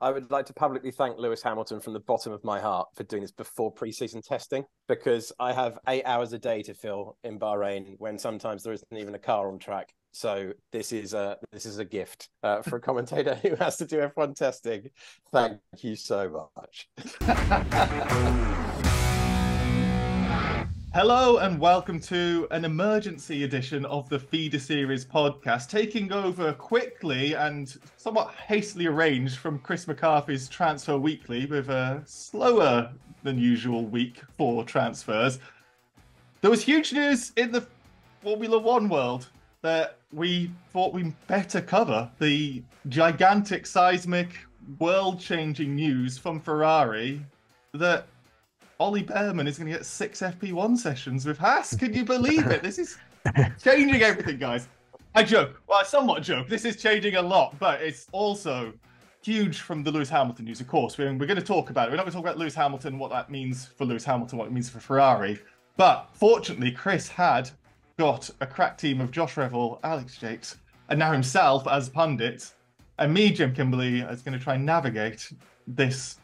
I would like to publicly thank Lewis Hamilton from the bottom of my heart for doing this before pre-season testing, because I have 8 hours a day to fill in Bahrain when sometimes there isn't even a car on track. So this is a gift for a commentator who has to do F1 testing. Thank you so much. Hello and welcome to an emergency edition of the Feeder Series podcast, taking over quickly and somewhat hastily arranged from Chris McCarthy's Transfer Weekly with a slower than usual week for transfers. There was huge news in the Formula One world that we thought we better cover. The gigantic, seismic, world-changing news from Ferrari that Ollie Behrman is going to get 6 FP1 sessions with Haas. Can you believe it? This is changing everything, guys. I joke. Well, I somewhat joke. This is changing a lot, but it's also huge from the Lewis Hamilton news, of course. We're going to talk about it. We're not going to talk about Lewis Hamilton, what that means for Lewis Hamilton, what it means for Ferrari. But fortunately, Chris had got a crack team of Josh Revell, Alex Jacques, and now himself as pundit. And me, Jim Kimberley, is going to try and navigate this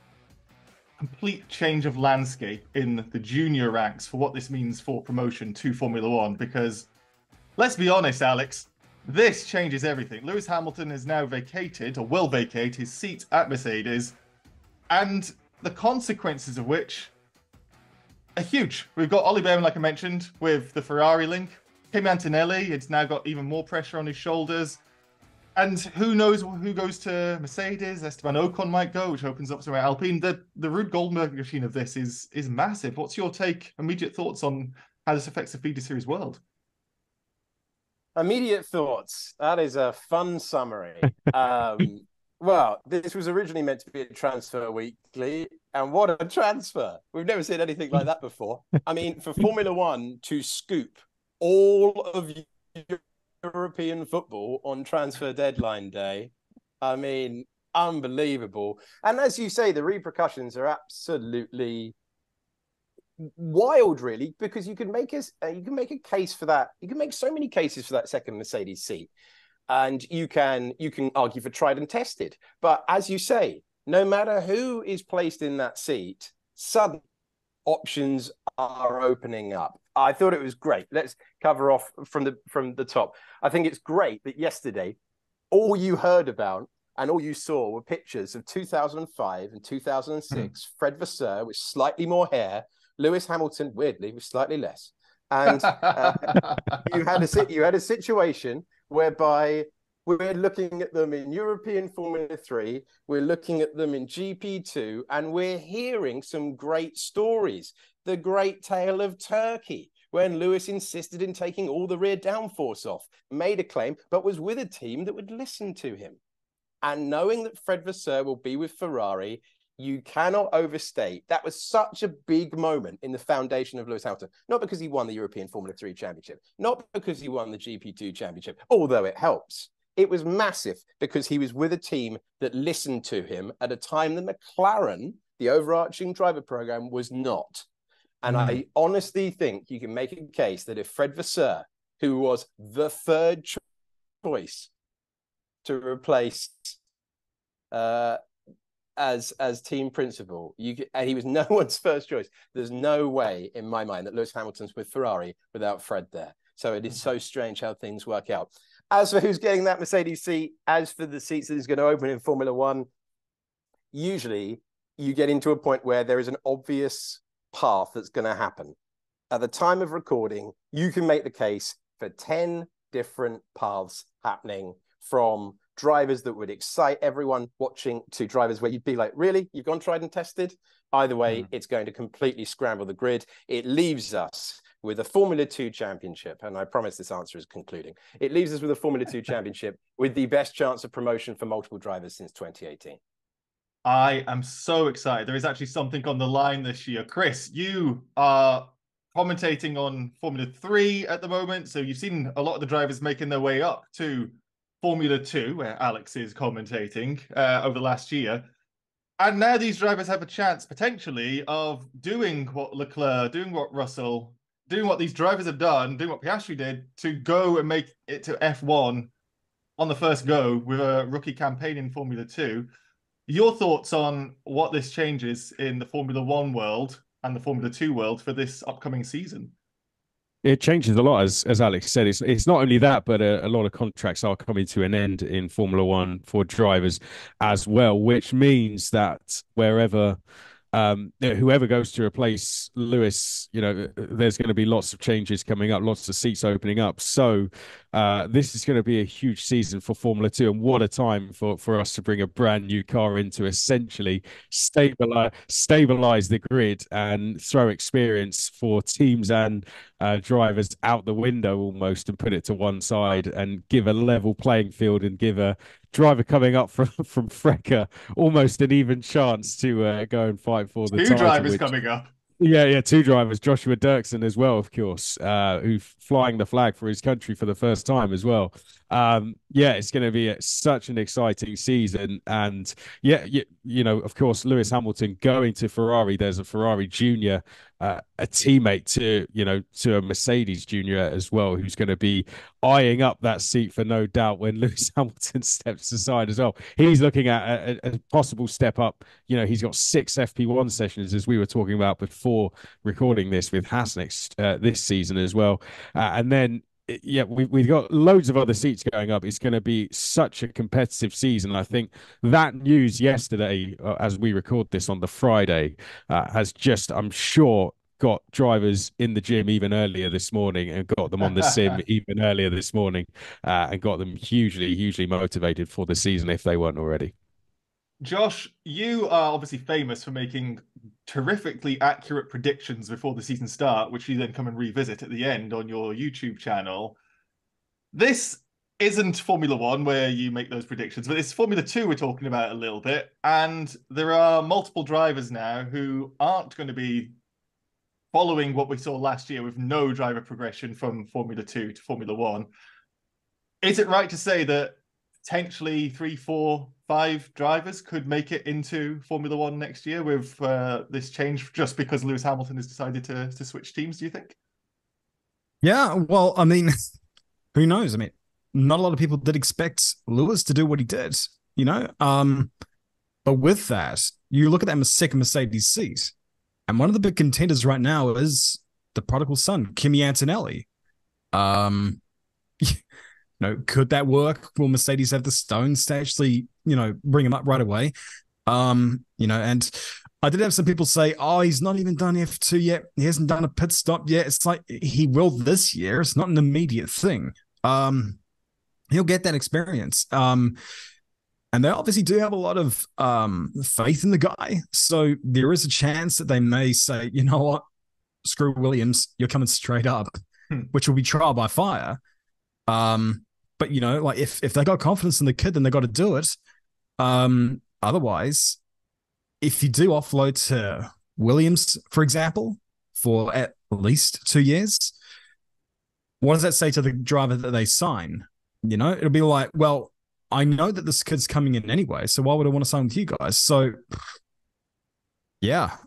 complete change of landscape in the junior ranks for what this means for promotion to Formula One, because let's be honest, Alex, this changes everything. Lewis Hamilton has now vacated, or will vacate, his seat at Mercedes, and the consequences of which are huge. We've got Ollie Behrman, like I mentioned, with the Ferrari link. Kimi Antonelli, it's now got even more pressure on his shoulders. And who knows who goes to Mercedes? Esteban Ocon might go, which opens up somewhere Alpine. The Ruud Goldberg machine of this is massive. What's your immediate thoughts on how this affects the Feeder Series world? Immediate thoughts. That is a fun summary. Well, this was originally meant to be a transfer weekly, and what a transfer. We've never seen anything like that before. I mean, for Formula One to scoop all of European football on transfer deadline day, I mean, unbelievable. And as you say, the repercussions are absolutely wild, really, because you can make a case for that. You can make so many cases for that second Mercedes seat, and you can argue for tried and tested. But as you say, no matter who is placed in that seat, sudden options are opening up. I thought it was great. Let's cover off from the top. I think it's great that yesterday all you heard about and all you saw were pictures of 2005 and 2006, Fred Vasseur with slightly more hair, Lewis Hamilton, weirdly, with slightly less. And you had a situation whereby we're looking at them in European Formula 3, we're looking at them in GP2, and we're hearing some great stories. The great tale of Turkey, when Lewis insisted in taking all the rear downforce off, made a claim, but was with a team that would listen to him. And knowing that Fred Vasseur will be with Ferrari, you cannot overstate. That was such a big moment in the foundation of Lewis Hamilton. Not because he won the European Formula 3 Championship, not because he won the GP2 Championship, although it helps. It was massive because he was with a team that listened to him at a time that McLaren, the overarching driver program, was not. And I honestly think you can make a case that if Fred Vasseur, who was the third choice to replace as team principal, and he was no one's first choice, there's no way in my mind that Lewis Hamilton's with Ferrari without Fred there. So it is so strange how things work out. As for who's getting that Mercedes seat, as for the seats that is going to open in Formula One, usually you get into a point where there is an obvious path that's going to happen. At the time of recording, you can make the case for 10 different paths happening, from drivers that would excite everyone watching to drivers where you'd be like, really? You've gone tried and tested? Either way, it's going to completely scramble the grid. It leaves us with a Formula 2 championship, and I promise this answer is concluding. It leaves us with a Formula 2 championship with the best chance of promotion for multiple drivers since 2018. I am so excited. There is actually something on the line this year. Chris, you are commentating on Formula 3 at the moment, so you've seen a lot of the drivers making their way up to Formula 2, where Alex is commentating over the last year. And now these drivers have a chance, potentially, of doing what Leclerc, doing what Russell, doing what these drivers have done, doing what Piastri did, to go and make it to F1 on the first go with a rookie campaign in Formula 2. Your thoughts on what this changes in the Formula One world and the Formula Two world for this upcoming season? It changes a lot, as Alex said. It's not only that, but a lot of contracts are coming to an end in Formula One for drivers as well, which means that whoever goes to replace Lewis, there's going to be lots of changes coming up, lots of seats opening up. So this is going to be a huge season for Formula Two, and what a time for us to bring a brand new car in to essentially stabilize the grid and throw experience for teams and drivers out the window almost, and put it to one side and give a level playing field and give a driver coming up from Frecker almost an even chance to go and fight for the Two title. drivers coming up. Yeah, two drivers, Joshua Dirksen as well, of course, who's flying the flag for his country for the first time as well. Yeah, it's going to be such an exciting season. And yeah, of course, Lewis Hamilton going to Ferrari. There's a Ferrari junior, a teammate to a Mercedes junior as well, who's going to be eyeing up that seat for no doubt when Lewis Hamilton steps aside as well. He's looking at a possible step up. He's got 6 FP1 sessions, as we were talking about before recording this, with Haas next this season as well. And then yeah, we've got loads of other seats going up. It's going to be such a competitive season. I think that news yesterday, as we record this on the Friday, has just, I'm sure, got drivers in the gym even earlier this morning, and got them on the sim even earlier this morning, and got them hugely motivated for the season if they weren't already. Josh, you are obviously famous for making terrifically accurate predictions before the season start, which you then come and revisit at the end on your YouTube channel. This isn't Formula One where you make those predictions, but it's Formula Two we're talking about a little bit. And there are multiple drivers now who aren't going to be following what we saw last year with no driver progression from Formula Two to Formula One. Is it right to say that potentially 3, 4, 5 drivers could make it into Formula One next year with this change, just because Lewis Hamilton has decided to switch teams, do you think? Yeah, well, I mean, who knows? I mean, not a lot of people did expect Lewis to do what he did, but with that, you look at that second Mercedes seat, and one of the big contenders right now is the prodigal son, Kimi Antonelli. Could that work? Will Mercedes have the stones to actually, bring him up right away? And I did have some people say, oh, he's not even done F2 yet. He hasn't done a pit stop yet. It's like he will this year. It's not an immediate thing. He'll get that experience. And they obviously do have a lot of faith in the guy. So there is a chance that they may say, you know what, screw Williams, you're coming straight up, which will be trial by fire. But if they got confidence in the kid, then they got to do it. Otherwise, if you do offload to Williams, for example, for at least 2 years, what does that say to the driver that they sign? It'll be like, well, I know that this kid's coming in anyway, so why would I want to sign with you guys? So, yeah,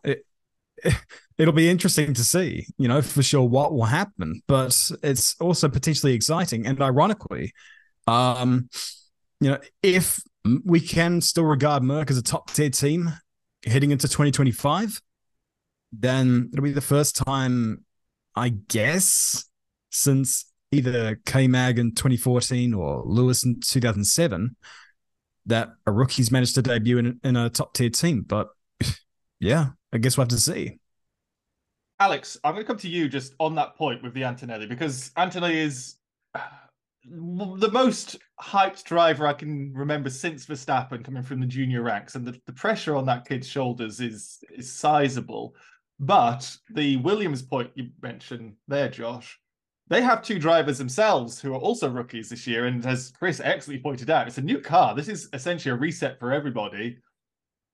it'll be interesting to see, for sure what will happen. But it's also potentially exciting. And ironically, if we can still regard Merck as a top-tier team heading into 2025, then it'll be the first time, I guess, since either K-Mag in 2014 or Lewis in 2007 that a rookie's managed to debut in a top-tier team. But yeah, I guess we'll have to see. Alex, I'm going to come to you just on that point with the Antonelli, because Antonelli is the most hyped driver I can remember since Verstappen coming from the junior ranks, and the pressure on that kid's shoulders is sizable. But the Williams point you mentioned there, Josh, they have 2 drivers themselves who are also rookies this year, and as Chris excellently pointed out, it's a new car. This is essentially a reset for everybody.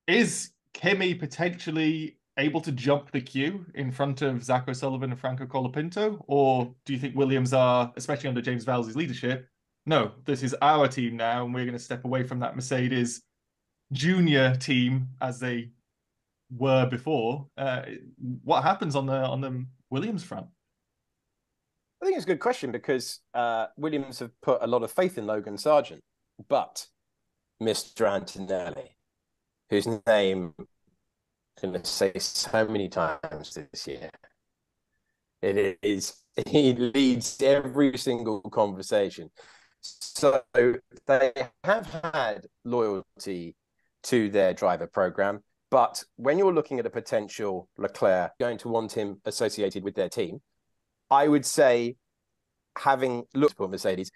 Is Kimi potentially able to jump the queue in front of Zach O'Sullivan and Franco Colapinto? Or do you think Williams are, especially under James Vowles' leadership, no, this is our team now, and we're going to step away from that Mercedes junior team as they were before? What happens on the Williams front? I think it's a good question, because Williams have put a lot of faith in Logan Sargent, but Mr. Antonelli, whose name I'm going to say so many times this year. It is, he leads every single conversation. So they have had loyalty to their driver program, but when you're looking at a potential Leclerc going to want him associated with their team, I would say, having looked at Mercedes,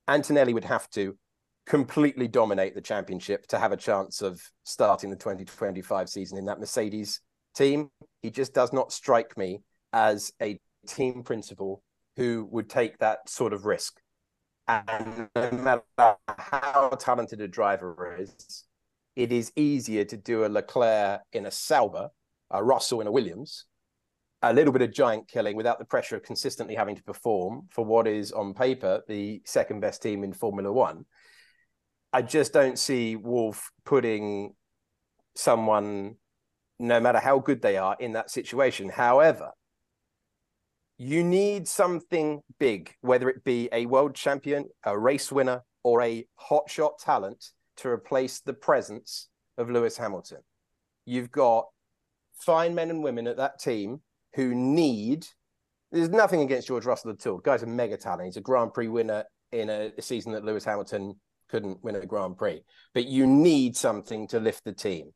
Antonelli would have to completely dominate the championship to have a chance of starting the 2025 season in that Mercedes team. He just does not strike me as a team principal who would take that sort of risk. And no matter how talented a driver is, it is easier to do a Leclerc in a Sauber, a Russell in a Williams, a little bit of giant killing without the pressure of consistently having to perform for what is on paper the second best team in Formula One. I just don't see Wolff putting someone, no matter how good they are, in that situation. However, you need something big, whether it be a world champion, a race winner, or a hotshot talent to replace the presence of Lewis Hamilton. You've got fine men and women at that team who need, there's nothing against George Russell at all. The guy's a mega talent. He's a Grand Prix winner in a season that Lewis Hamilton couldn't win a Grand Prix. But you need something to lift the team.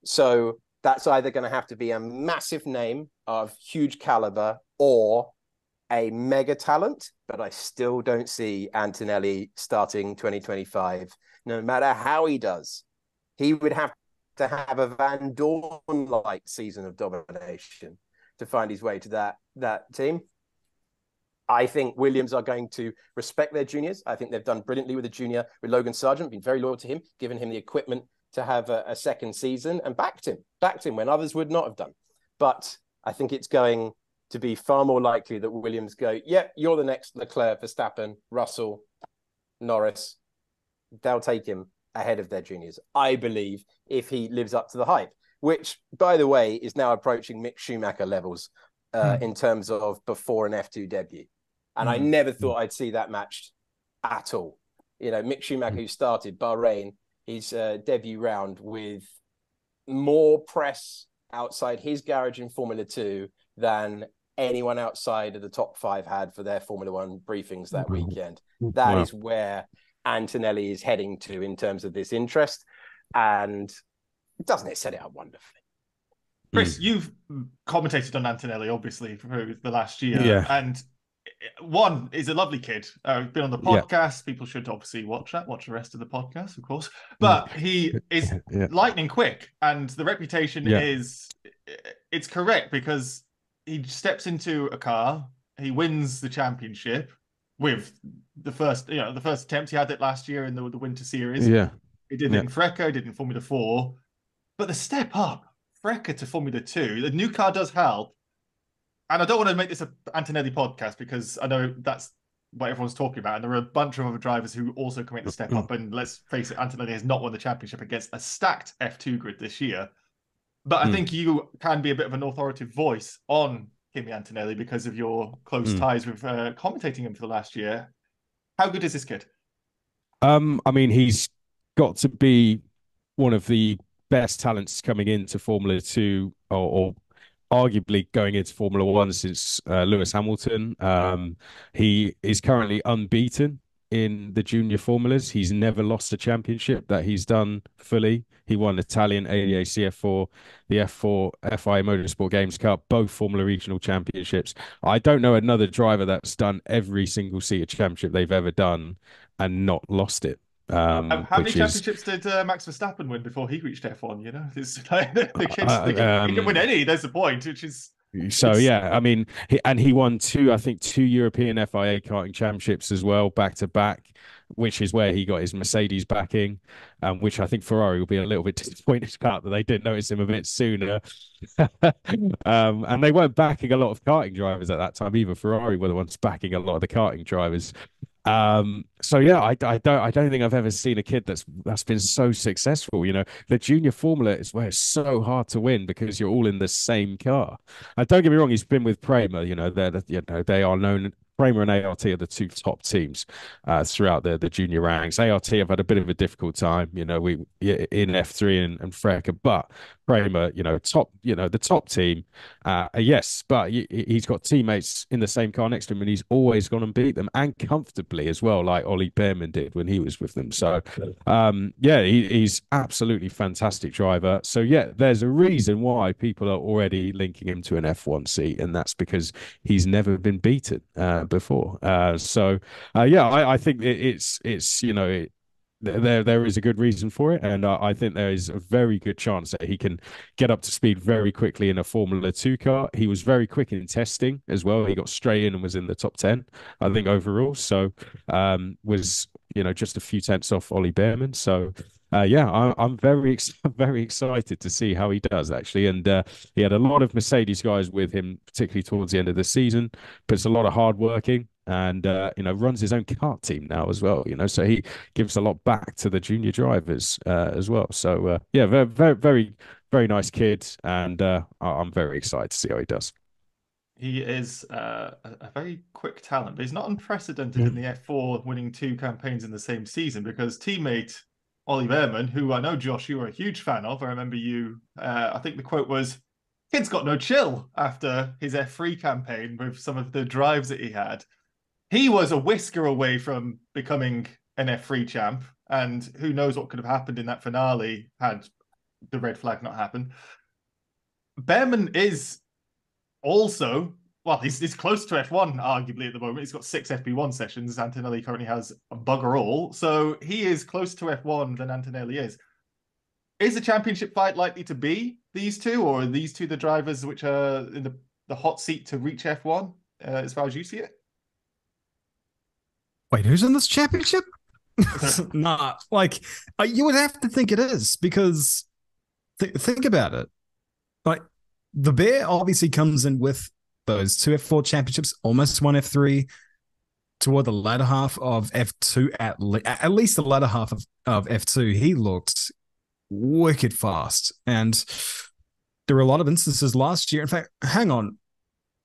So that's either going to have to be a massive name of huge caliber or a mega talent, but I still don't see Antonelli starting 2025. No matter how he does, he would have to have a Van Dorn-like season of domination to find his way to that team. I think Williams are going to respect their juniors. I think they've done brilliantly with the junior, with Logan Sargent, been very loyal to him, given him the equipment to have a second season, and backed him when others would not have done. But I think it's going to be far more likely that Williams go, yeah, you're the next Leclerc, Verstappen, Russell, Norris. They'll take him ahead of their juniors, I believe, if he lives up to the hype, which, by the way, is now approaching Mick Schumacher levels in terms of before an F2 debut. And I never thought I'd see that matched at all. You know, Mick Schumacher, who started Bahrain, his debut round with more press outside his garage in Formula 2 than anyone outside of the top five had for their Formula 1 briefings that weekend. That is where Antonelli is heading to in terms of this interest. And doesn't it set it up wonderfully? Chris, you've commentated on Antonelli, obviously, for the last year. Yeah. And one, he's a lovely kid. Been on the podcast. People should obviously watch the rest of the podcast, of course. But he is lightning quick. And the reputation is, it's correct because he steps into a car, he wins the championship with the first attempt. He had it last year in the Winter Series. Yeah. He did it in FRECA, he did it in Formula 4. But the step up, FRECA to Formula 2, the new car does help. And I don't want to make this an Antonelli podcast because I know that's what everyone's talking about. And there are a bunch of other drivers who also can make the step up. And let's face it, Antonelli has not won the championship against a stacked F2 grid this year. But I think you can be a bit of an authoritative voice on Kimi Antonelli because of your close ties with commentating him for the last year. How good is this kid? I mean, he's got to be one of the best talents coming into Formula 2 or arguably going into Formula 1 since Lewis Hamilton. He is currently unbeaten in the junior formulas. He's never lost a championship that he's done fully. He won Italian ADAC F4, the F4 FIA Motorsport Games Cup, both Formula Regional Championships. I don't know another driver that's done every single seated championship they've ever done and not lost it. How many championships did Max Verstappen win before he reached F1? You know, it's like, he can win any. There's the point, which is. So yeah, I mean, he won two European FIA karting championships as well, back to back, which is where he got his Mercedes backing, which I think Ferrari will be a little bit disappointed about that they didn't notice him a bit sooner. And they weren't backing a lot of karting drivers at that time either. Ferrari were the ones backing a lot of the karting drivers. So yeah, I don't think I've ever seen a kid that's been so successful. You know, the junior formula is where it's so hard to win because you're all in the same car. And don't get me wrong, he's been with Prema. You know, they are known Kramer and ART are the two top teams throughout the junior ranks. ART have had a bit of a difficult time, in F3 and Frecker, but Kramer, the top team, yes, but he's got teammates in the same car next to him, and he's always gone and beat them, and comfortably as well, like Ollie Behrman did when he was with them. So, he's absolutely fantastic driver. So, yeah, there's a reason why people are already linking him to an F1 seat, and that's because he's never been beaten before. I think there is a good reason for it, and I think there is a very good chance that he can get up to speed very quickly in a Formula 2 car. He was very quick in testing as well. He got straight in and was in the top 10, I think, overall. So was just a few tenths off Ollie Behrman. So I'm very excited to see how he does, actually. And he had a lot of Mercedes guys with him, particularly towards the end of the season. Puts a lot of hard working, and runs his own kart team now as well. So he gives a lot back to the junior drivers as well. So very, very, very, very nice kid, and I'm very excited to see how he does. He is a very quick talent, but he's not unprecedented in the F4, winning 2 campaigns in the same season, because teammate Ollie Behrman, who I know, Josh, you were a huge fan of. I remember you, I think the quote was, "Kid's got no chill," after his F3 campaign with some of the drives that he had. He was a whisker away from becoming an F3 champ, and who knows what could have happened in that finale had the red flag not happened. Behrman is also, well, he's close to F1, arguably, at the moment. He's got 6 FP1 sessions. Antonelli currently has a bugger all. So he is close to F1 than Antonelli is. Is the championship fight likely to be these two, or are these two the drivers which are in the hot seat to reach F1, as far as you see it? Wait, who's in this championship? Nah, you would have to think it is, because think about it. Like, the Bear obviously comes in with those 2 F4 championships, almost 1 F3, toward the latter half of F2, at least the latter half of F2. He looked wicked fast, and there were a lot of instances last year. In fact, hang on,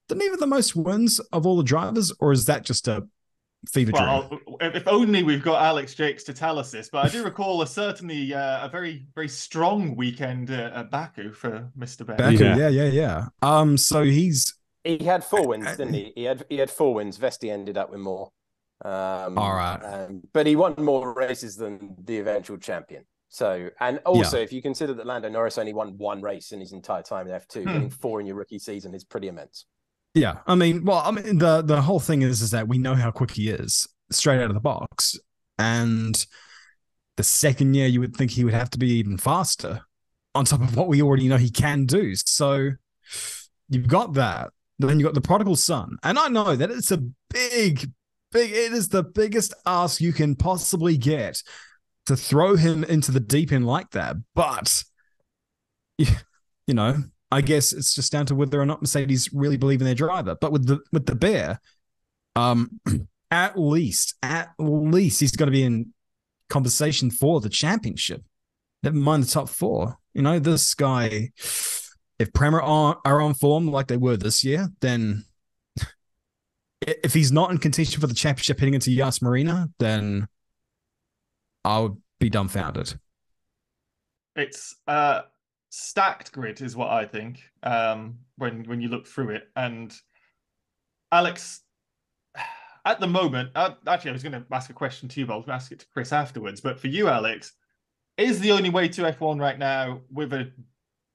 didn't he have the most wins of all the drivers, or is that just a fever dream? Well, if only we've got Alex Jacques to tell us this, but I do recall certainly a very, very strong weekend at Baku for Mr. Ben. Baku, yeah. So he had 4 wins, didn't he? He had 4 wins. Vesti ended up with more. All right. But he won more races than the eventual champion. So, and also, if you consider that Lando Norris only won 1 race in his entire time in F2, winning 4 in your rookie season is pretty immense. Yeah, the whole thing is that we know how quick he is straight out of the box, and the second year you would think he would have to be even faster on top of what we already know he can do. So you've got that. Then you've got the prodigal son, and I know that it's a big, it is the biggest ask you can possibly get to throw him into the deep end like that. But I guess it's just down to whether or not Mercedes really believe in their driver. But with the Bear, at least he's got to be in conversation for the championship. Never mind the top 4. This guy, if Prema are on form like they were this year, then if he's not in contention for the championship heading into Yas Marina, then I would be dumbfounded. It's stacked grid is what I think, when you look through it. And Alex, at the moment, actually I was going to ask a question to you, but I was going to ask it to Chris afterwards. But for you, Alex, is the only way to F1 right now with a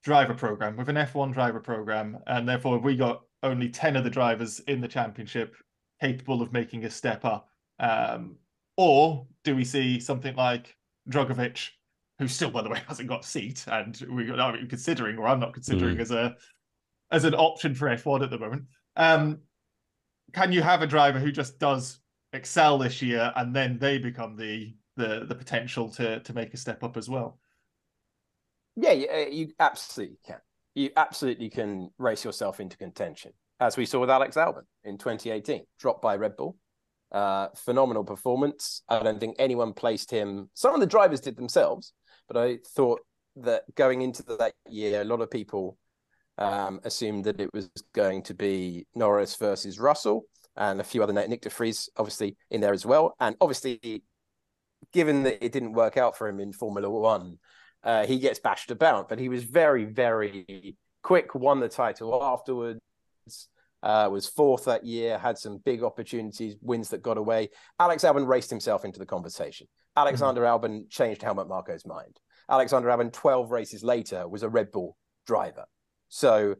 driver program, with an F1 driver program, and therefore we got only 10 of the drivers in the championship capable of making a step up? Or do we see something like Drogovic, who still, by the way, hasn't got a seat, and we're not even considering, or I'm not considering as an option for F1 at the moment. Can you have a driver who just does excel this year, and then they become the potential to make a step up as well? Yeah, you absolutely can. You absolutely can race yourself into contention, as we saw with Alex Albon in 2018, dropped by Red Bull. Phenomenal performance. I don't think anyone placed him. Some of the drivers did themselves, but I thought that going into that year, a lot of people assumed that it was going to be Norris versus Russell. and a few other Nick de Vries obviously in there as well. And obviously, given that it didn't work out for him in Formula One, he gets bashed about. But he was very, very quick, won the title afterwards, was fourth that year, had some big opportunities, wins that got away. Alex Albon raced himself into the conversation. Alexander Albon changed Helmut Marko's mind. Alexander Albon, 12 races later, was a Red Bull driver. So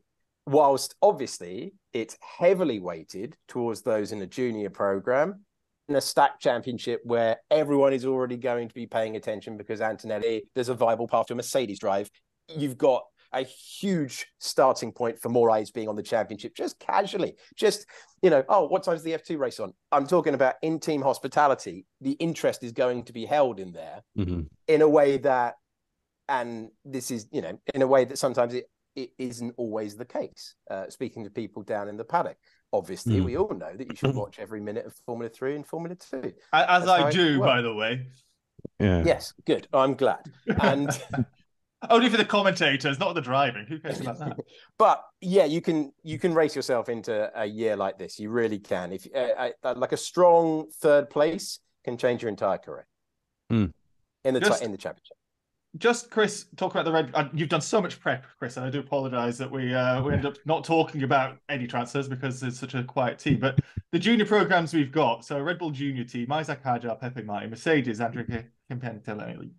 whilst obviously it's heavily weighted towards those in a junior program, in a stacked championship where everyone is already going to be paying attention because Antonelli, there's a viable path to a Mercedes drive, you've got a huge starting point for more eyes being on the championship, just casually. Just, oh, what time's the F2 race on? I'm talking about in-team hospitality. The interest is going to be held in there in a way that, and this is, in a way that sometimes it isn't always the case. Speaking to people down in the paddock, obviously, we all know that you should watch every minute of Formula 3 and Formula 2. As I do, by the way. Yeah. Yes, good. I'm glad. And only for the commentators, not the driving. Who cares about that? But yeah, you can race yourself into a year like this. You really can. If like a strong third place can change your entire career in the championship. Just Chris, talk about the red. You've done so much prep, Chris, and I do apologise that we end up not talking about any transfers because it's such a quiet team. But the junior programs we've got, so Red Bull junior team, Isaac Hadjar, Pepe Martin, Mercedes, Andrea Kimpentelli,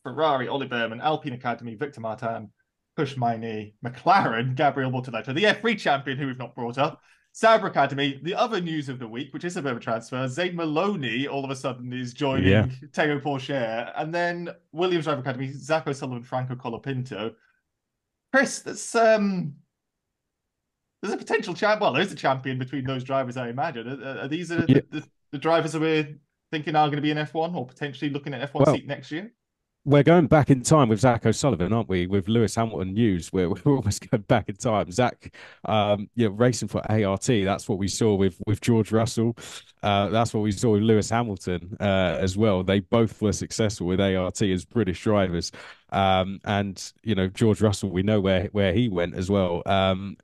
Ferrari, Oli Berman, Alpine Academy, Victor Martin, Push Maini, McLaren, Gabriel Bortoleto, the F3 champion who we've not brought up, Sauber Academy. The other news of the week, which is a bit of a transfer, Zane Maloney all of a sudden is joining Teo Pourchaire, and then Williams Driver Academy, Zach O'Sullivan, Franco Colapinto. Chris, there's a potential champ. Well, there is a champion between those drivers, I imagine. Are these the drivers that we're thinking are going to be in F1 or potentially looking at F1 seat next year? We're going back in time with Zach O'Sullivan, aren't we? With Lewis Hamilton news, we're almost going back in time. Zach, racing for ART. That's what we saw with George Russell. That's what we saw with Lewis Hamilton as well. They both were successful with ART as British drivers. And George Russell, we know where he went as well.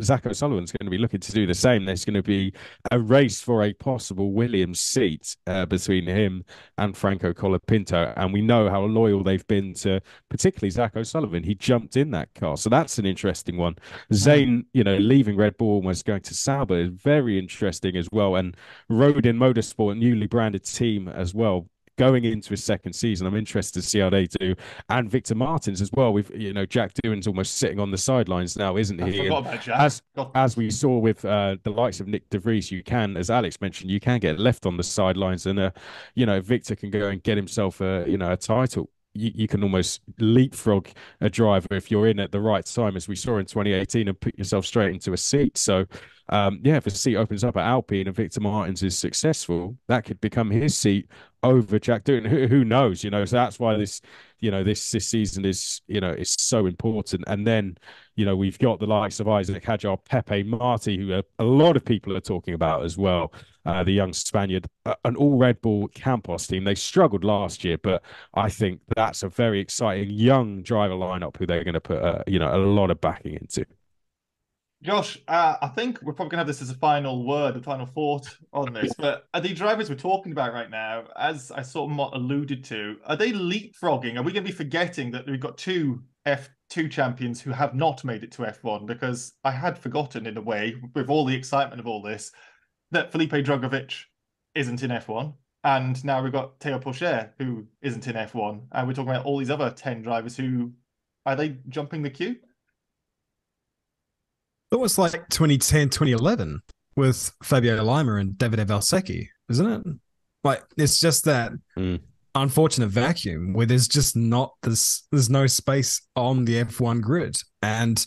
Zach O'Sullivan's going to be looking to do the same. There's going to be a race for a possible Williams seat between him and Franco Colapinto, and we know how loyal they've been to particularly Zach O'Sullivan. He jumped in that car, so that's an interesting one. Zane, leaving Red Bull, almost going to Sauber, is very interesting as well. And Rodin Motorsport, newly branded team as well, going into his second season. I'm interested to see how they do. And Victor Martins as well. With Jack Doohan's almost sitting on the sidelines now, isn't he? I forgot about Jack. As we saw with the likes of Nick de Vries, you can, as Alex mentioned, you can get left on the sidelines, and Victor can go and get himself a title. You can almost leapfrog a driver if you're in at the right time, as we saw in 2018, and put yourself straight into a seat. So, if a seat opens up at Alpine and Victor Martins is successful, that could become his seat over Jack Doohan. Who knows? So that's why this season is is so important. And then we've got the likes of Isaac Hadjar, Pepe Marti, who a lot of people are talking about as well. The young Spaniard, an all Red Bull Campos team. They struggled last year, but I think that's a very exciting young driver lineup who they're going to put a lot of backing into. Josh, I think we're probably going to have this as a final word, a final thought on this, but are the drivers we're talking about right now, as I sort of alluded to, are they leapfrogging? Are we going to be forgetting that we've got two F2 champions who have not made it to F1? Because I had forgotten, in a way, with all the excitement of all this, that Felipe Drugovich isn't in F1. And now we've got Teo Pourchaire, who isn't in F1. And we're talking about all these other 10 drivers who, are they jumping the queue? It was like 2010, 2011 with Fabio Lima and Davide Valsecchi, isn't it? Like, it's just that unfortunate vacuum where there's just there's no space on the F1 grid. And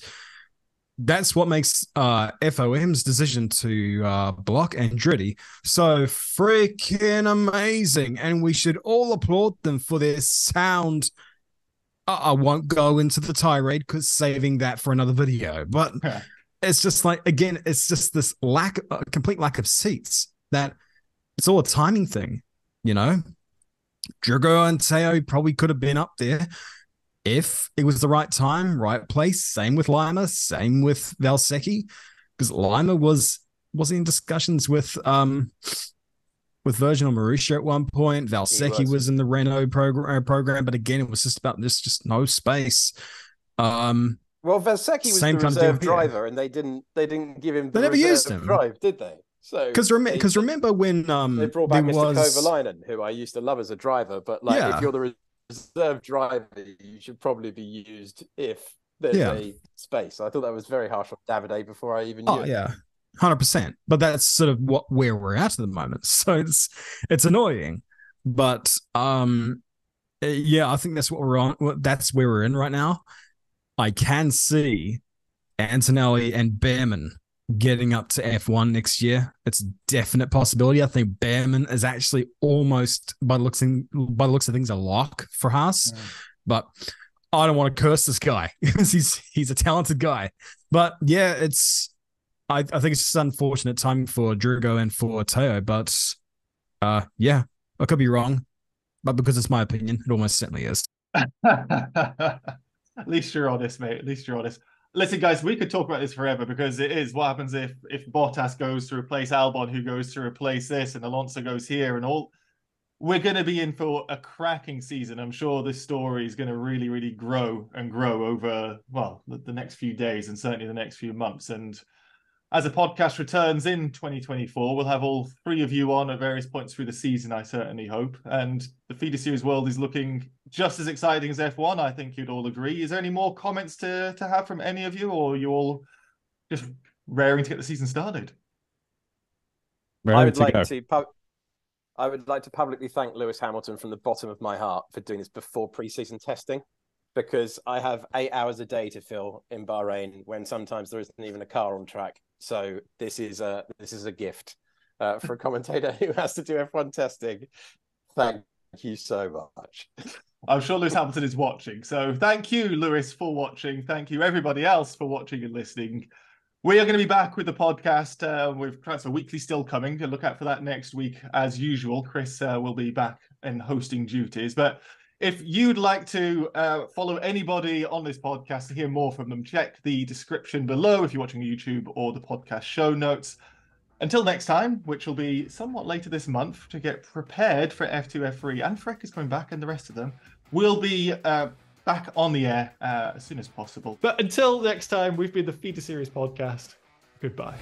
that's what makes FOM's decision to block Andretti so freaking amazing. And we should all applaud them for their sound. I won't go into the tirade because saving that for another video. But it's just like, again, it's just this complete lack of seats that it's all a timing thing, Drago and Teo probably could have been up there if it was the right time, right place. Same with Lima, same with Valsecchi, because Lima was was he in discussions with Virgin or Mauricio at one point? Valsecchi was in the Renault program, but again, it was just about just no space. Well, Valsecchi was the reserve driver, and they didn't give him. They never used him, drive, did they? So because remember when they brought back Mr. Kovalainen, who I used to love as a driver, but like if you're the reserve driver, you should probably be used if there's a space. I thought that was very harsh on Davide before I even knew. Oh yeah, 100%. But that's sort of where we're at the moment. So it's annoying, but I think that's what we're on. That's where we're in right now. I can see Antonelli and Behrman getting up to F1 next year. It's a definite possibility. I think Behrman is actually almost, by the looks of things, a lock for Haas. But I don't want to curse this guy because he's a talented guy. But yeah, I think it's just unfortunate time for Drugo and for Teo. But I could be wrong. But because it's my opinion, it almost certainly is. At least you're honest, mate. At least you're honest. Listen, guys, we could talk about this forever because it is what happens if Bottas goes to replace Albon, who goes to replace this, and Alonso goes here, and all. We're going to be in for a cracking season. I'm sure this story is going to really, really grow and grow over, well, the next few days and certainly the next few months. And as the podcast returns in 2024, we'll have all three of you on at various points through the season, I certainly hope. And the Feeder Series world is looking just as exciting as F1. I think you'd all agree. Is there any more comments to have from any of you, or are you all just raring to get the season started? I would like to publicly thank Lewis Hamilton from the bottom of my heart for doing this before preseason testing, because I have 8 hours a day to fill in Bahrain when sometimes there isn't even a car on track. So this is a gift for a commentator who has to do F1 testing. Thank you so much. I'm sure Lewis Hamilton is watching. So thank you, Lewis, for watching. Thank you, everybody else, for watching and listening. We are going to be back with the podcast with Transfer Weekly still coming. Look out for that next week. As usual, Chris will be back in hosting duties. But if you'd like to follow anybody on this podcast to hear more from them, check the description below if you're watching YouTube or the podcast show notes. Until next time, which will be somewhat later this month to get prepared for F2, F3, and Freck is coming back and the rest of them, we'll be back on the air as soon as possible. But until next time, we've been the Feeder Series podcast. Goodbye.